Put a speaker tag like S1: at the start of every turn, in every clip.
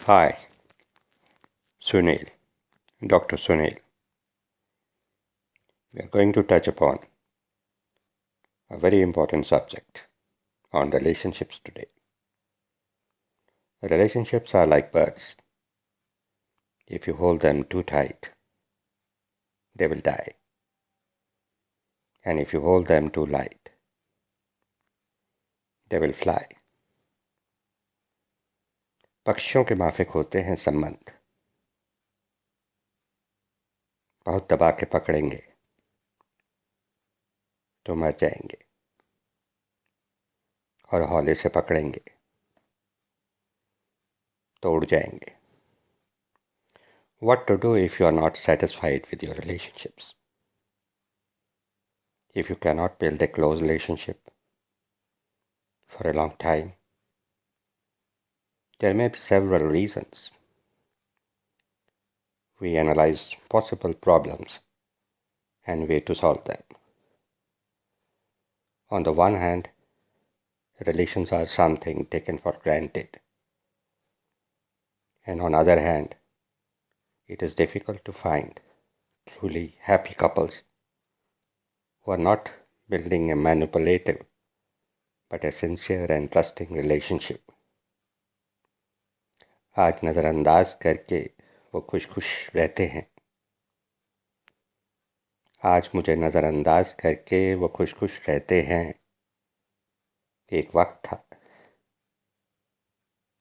S1: Hi, Sunil, Dr. Sunil. We are going to touch upon a very important subject on relationships today. Relationships are like birds. If you hold them too tight, they will die. And if you hold them too light, they will fly. पक्षियों के माफिक होते हैं संबंध। बहुत दबा के पकड़ेंगे तो मर जाएंगे, और हौले से पकड़ेंगे तो उड़ जाएंगे। What to do if you are not satisfied with your relationships? If you cannot build a close relationship for a long time, there may be several reasons. We analyze possible problems and way to solve them. On the one hand, relations are something taken for granted. And on the other hand, it is difficult to find truly happy couples who are not building a manipulative but a sincere and trusting relationship. आज नज़रअंदाज करके वो खुश खुश रहते हैं। आज मुझे नज़रअंदाज करके वो खुश खुश रहते हैं। एक वक्त था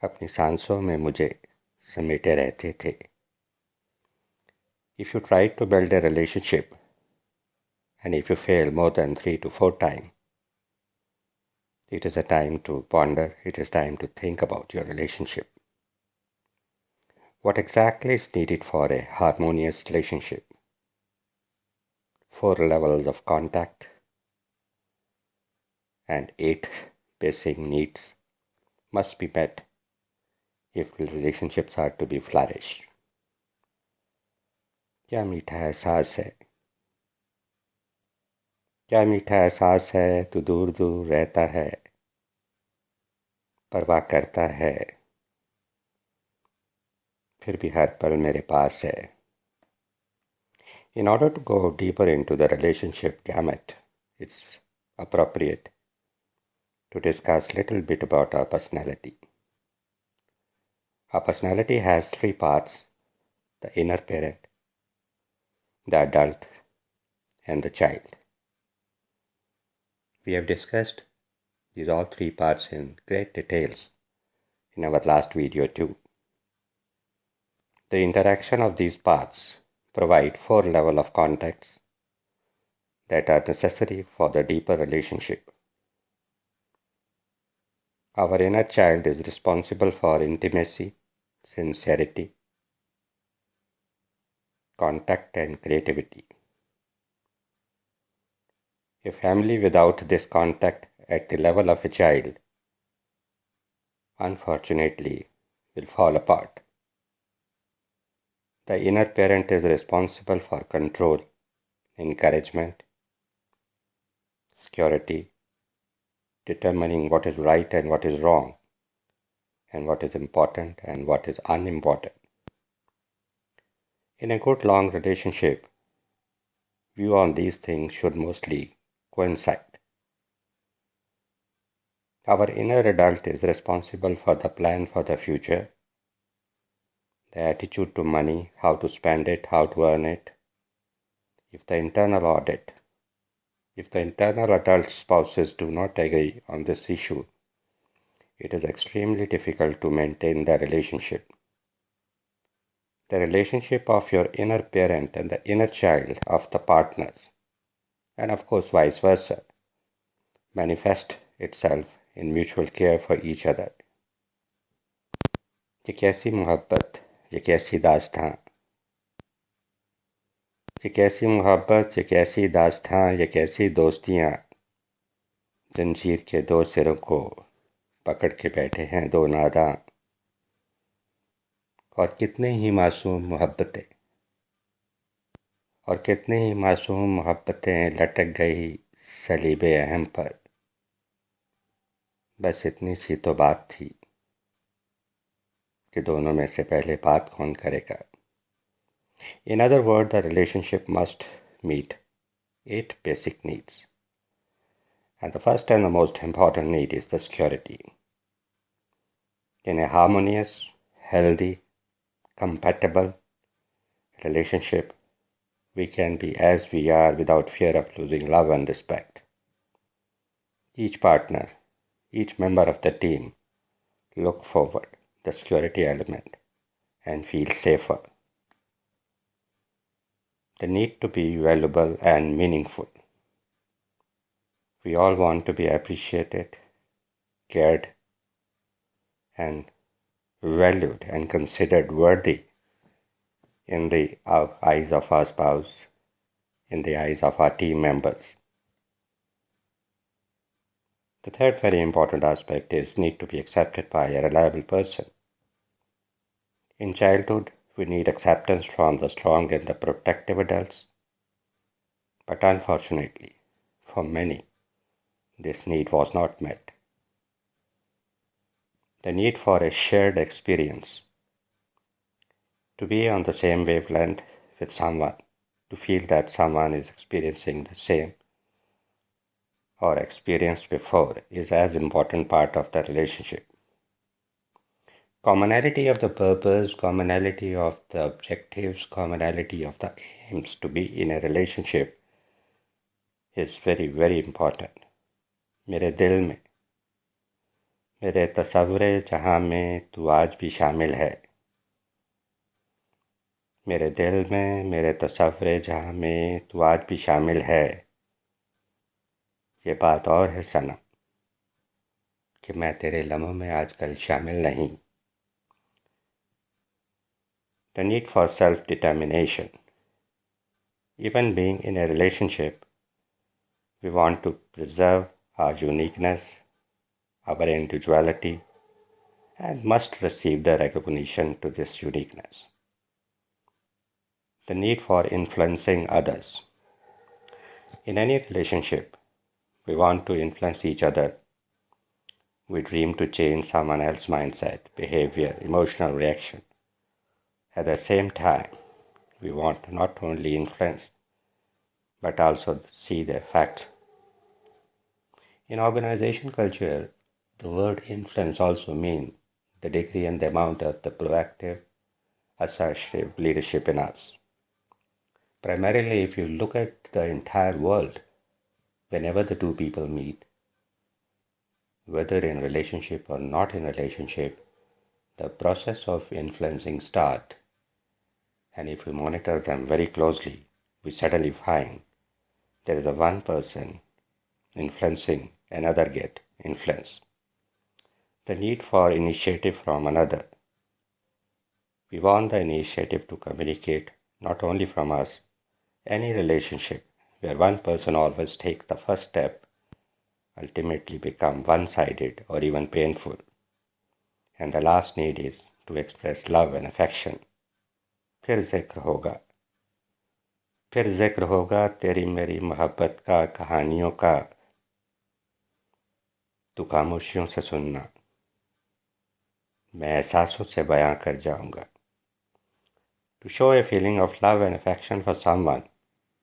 S1: अपनी सांसों में मुझे समेटे रहते थे। If you try to build a relationship and if you fail more than 3 to 4 times, it is a time to ponder, it is time to think about your relationship. What exactly is needed for a harmonious relationship? 4 levels of contact and 8 basic needs must be met if relationships are to be flourished. क्या मीठा एहसास है, क्या मीठा एहसास है, तू दूर दूर रहता है, परवाह करता है, फिर भी हर पल मेरे पास है. In order to go deeper into the relationship gamut, it's appropriate to discuss a little bit about our personality. Our personality has 3 parts: the inner parent, the adult, and the child. We have discussed these all 3 parts in great details in our last video too. The interaction of these parts provide 4 levels of contacts that are necessary for the deeper relationship. Our inner child is responsible for intimacy, sincerity, contact, and creativity. A family without this contact at the level of a child, unfortunately, will fall apart. The inner parent is responsible for control, encouragement, security, determining what is right and what is wrong, and what is important and what is unimportant. In a good long relationship, view on these things should mostly coincide. Our inner adult is responsible for the plan for the future, the attitude to money, how to spend it, how to earn it. If the internal adult spouses do not agree on this issue, it is extremely difficult to maintain the relationship. The relationship of your inner parent and the inner child of the partners, and of course vice versa, manifest itself in mutual care for each other. ये कैसी मोहब्बत, ये कैसी दास्तां, ये कैसी मोहब्बत, ये कैसी दास्तां, ये कैसी दोस्तियाँ, जंजीर के 2 सिरों को पकड़ के बैठे हैं 2 नादां. और कितने ही मासूम मोहब्बतें, और कितने ही मासूम मोहब्बतें लटक गई सलीबे अहम पर. बस इतनी सी तो बात थी कि दोनों में से पहले बात कौन करेगा. In other words, the relationship must meet 8 basic needs. And the first and the most important need is the security. In a harmonious, healthy, compatible relationship, we can be as we are without fear of losing love and respect. Each partner, each member of the team look forward the security element and feel safer. The need to be valuable and meaningful. We all want to be appreciated, cared, and valued and considered worthy in the eyes of our spouse, in the eyes of our team members. The third very important aspect is need to be accepted by a reliable person. In childhood, we need acceptance from the strong and the protective adults. But unfortunately, for many, this need was not met. The need for a shared experience, to be on the same wavelength with someone, to feel that someone is experiencing the same or experienced before is as important part of the relationship. Commonality of the purpose, commonality of the objectives, commonality of the aims to be in a relationship is very, very important. मेरे दिल में, मेरे तस्वुर जहाँ में तू आज भी शामिल है. मेरे दिल में, मेरे तस्वुर जहाँ में तू आज भी शामिल है. ये बात और है सनम कि मैं तेरे लम्हों में आजकल शामिल नहीं. The need for self-determination. Even being in a relationship, we want to preserve our uniqueness, our individuality, and must receive the recognition to this uniqueness. The need for influencing others. In any relationship, we want to influence each other. We dream to change someone else's mindset, behavior, emotional reaction. At the same time, we want not only influence, but also see the facts. In organization culture, the word influence also means the degree and the amount of the proactive, assertive leadership in us. Primarily, if you look at the entire world, whenever the two people meet, whether in relationship or not in relationship, the process of influencing start. And if we monitor them very closely, we suddenly find there is a one person influencing another get influence. The need for initiative from another. We want the initiative to communicate not only from us. Any relationship where one person always takes the first step ultimately become one-sided or even painful. And the last need is to express love and affection. फिर जिक्र होगा तेरी मेरी मोहब्बत का, कहानियों का. तू खामोशियों से सुनना, मैं एहसासों से बयां कर जाऊंगा. To show a feeling of love and affection for someone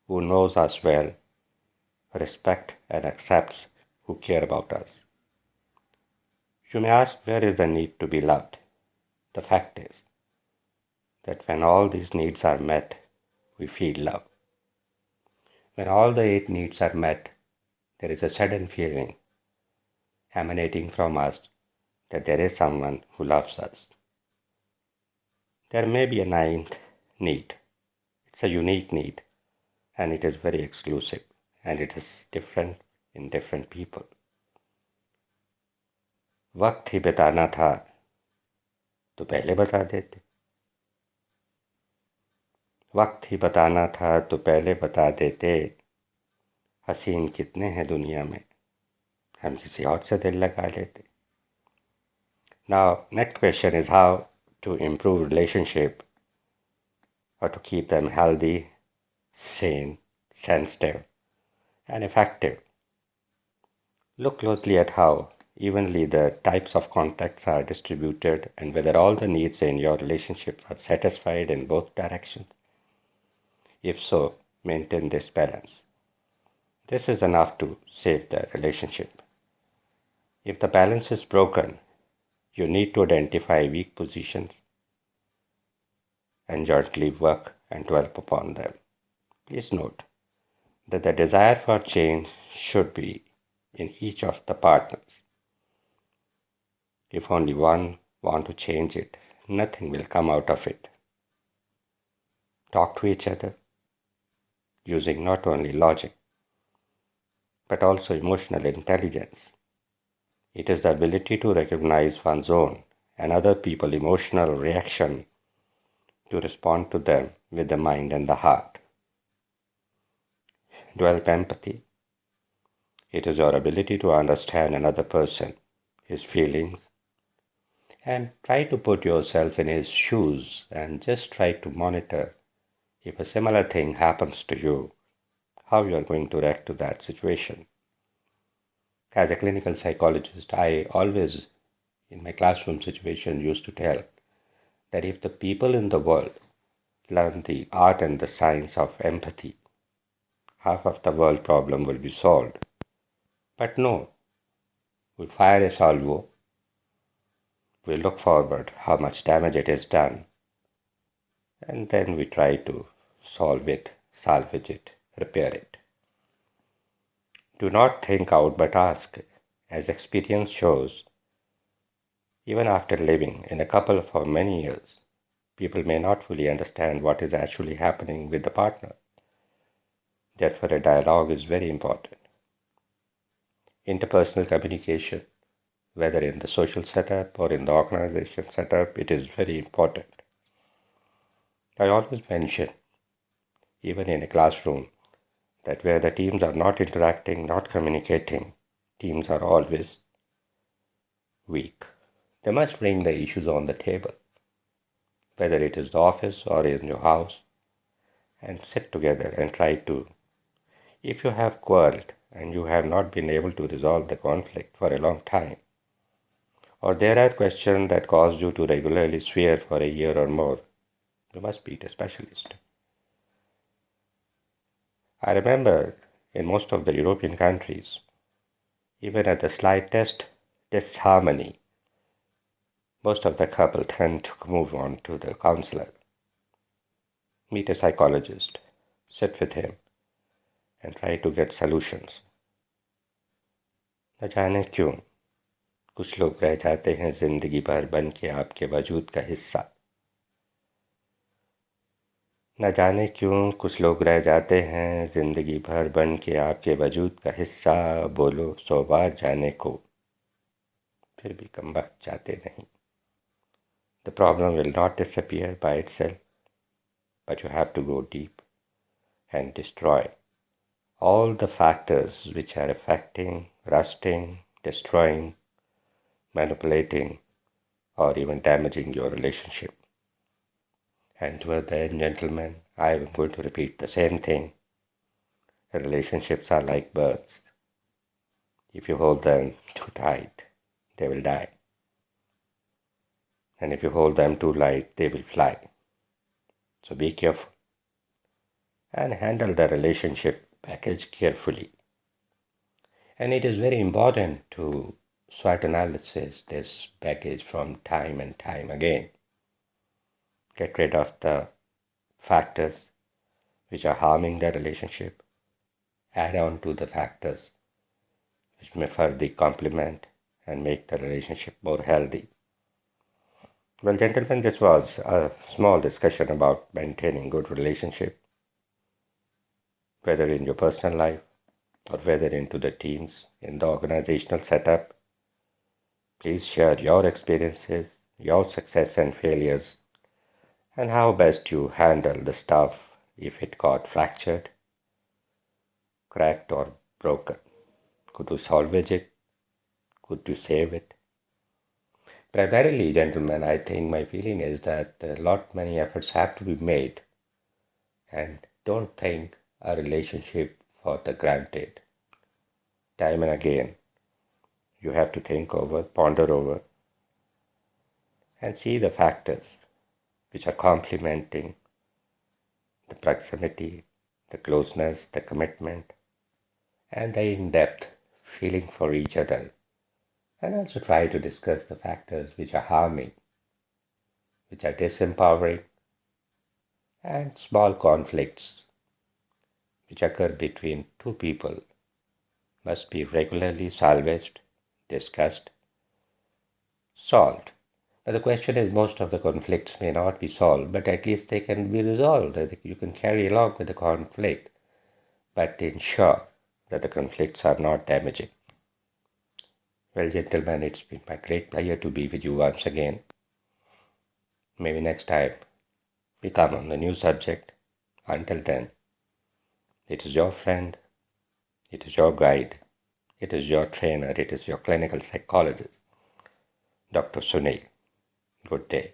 S1: who knows us well, respect and accepts, who care about us. You may ask, where is the need to be loved? The fact is that when all these needs are met, we feel love. When all the 8 needs are met, there is a sudden feeling emanating from us that there is someone who loves us. There may be a 9th need. It's a unique need, and it is very exclusive, and it is different in different people. वक्त ही बिताना था तो पहले बता देते. वक्त ही बताना था तो पहले बता देते. हसीन कितने हैं दुनिया में, हम किसी और से दिल लगा लेते. Now, next question is how to improve relationship or to keep them healthy, sane, sensitive, and effective. Look closely at how evenly the types of contacts are distributed, and whether all the needs in your relationships are satisfied in both directions. If so, maintain this balance. This is enough to save the relationship. If the balance is broken, you need to identify weak positions and jointly work and develop upon them. Please note that the desire for change should be in each of the partners. If only one wants to change it, nothing will come out of it. Talk to each other using not only logic but also emotional intelligence. It is the ability to recognize one's own and other people's emotional reaction to respond to them with the mind and the heart. Develop empathy. It is your ability to understand another person, his feelings, and try to put yourself in his shoes and just try to monitor if a similar thing happens to you, how you are going to react to that situation. As a clinical psychologist, I always, in my classroom situation, used to tell that if the people in the world learn the art and the science of empathy, half of the world problem will be solved. But no, we fire a salvo, we look forward how much damage it has done, and then we try to solve it, salvage it, repair it. Do not think out but ask. As experience shows, even after living in a couple for many years, people may not fully understand what is actually happening with the partner. Therefore, a dialogue is very important. Interpersonal communication, whether in the social setup or in the organization setup, it is very important. I always mention, even in a classroom, that where the teams are not interacting, not communicating, teams are always weak. They must bring the issues on the table, whether it is the office or in your house, and sit together and try to. If you have quarreled and you have not been able to resolve the conflict for a long time, or there are questions that caused you to regularly swear for a year or more, you must meet a specialist. I remember in most of the European countries, even at the slightest disharmony, most of the couple tend to move on to the counselor. Meet a psychologist, sit with him, and try to get solutions. न जाने क्यों कुछ लोग रह जाते हैं जिंदगी भर बन के आपके वजूद का हिस्सा. न जाने क्यों कुछ लोग रह जाते हैं जिंदगी भर बन के आपके वजूद का हिस्सा. बोलो 100 बार जाने को फिर भी कम वक्त जाते नहीं. The problem will not disappear by itself, but you have to go deep and destroy all the factors which are affecting, rusting, destroying, manipulating, or even damaging your relationship. And toward the end, gentlemen, I am going to repeat the same thing. Relationships are like birds. If you hold them too tight, they will die. And if you hold them too light, they will fly. So be careful and handle the relationship package carefully. And it is very important to SWOT analysis this package from time and time again. Get rid of the factors which are harming the relationship. Add on to the factors which may further complement and make the relationship more healthy. Well, gentlemen, this was a small discussion about maintaining good relationship, whether in your personal life or whether into the teams, in the organizational setup. Please share your experiences, your success and failures, and how best you handle the stuff if it got fractured, cracked, or broken. Could you salvage it? Could you save it? Primarily, gentlemen, I think my feeling is that many efforts have to be made, and don't think a relationship for the granted. Time and again, you have to think over, ponder over, and see the factors which are complementing the proximity, the closeness, the commitment, and the in-depth feeling for each other. And also try to discuss the factors which are harming, which are disempowering, and small conflicts which occur between two people must be regularly salvaged, discussed, solved. Now, the question is most of the conflicts may not be solved, but at least they can be resolved. You can carry along with the conflict, but ensure that the conflicts are not damaging. Well, gentlemen, it's been my great pleasure to be with you once again. Maybe next time we come on a new subject. Until then, it is your friend, it is your guide, it is your trainer, it is your clinical psychologist, Dr. Sunil. Good day.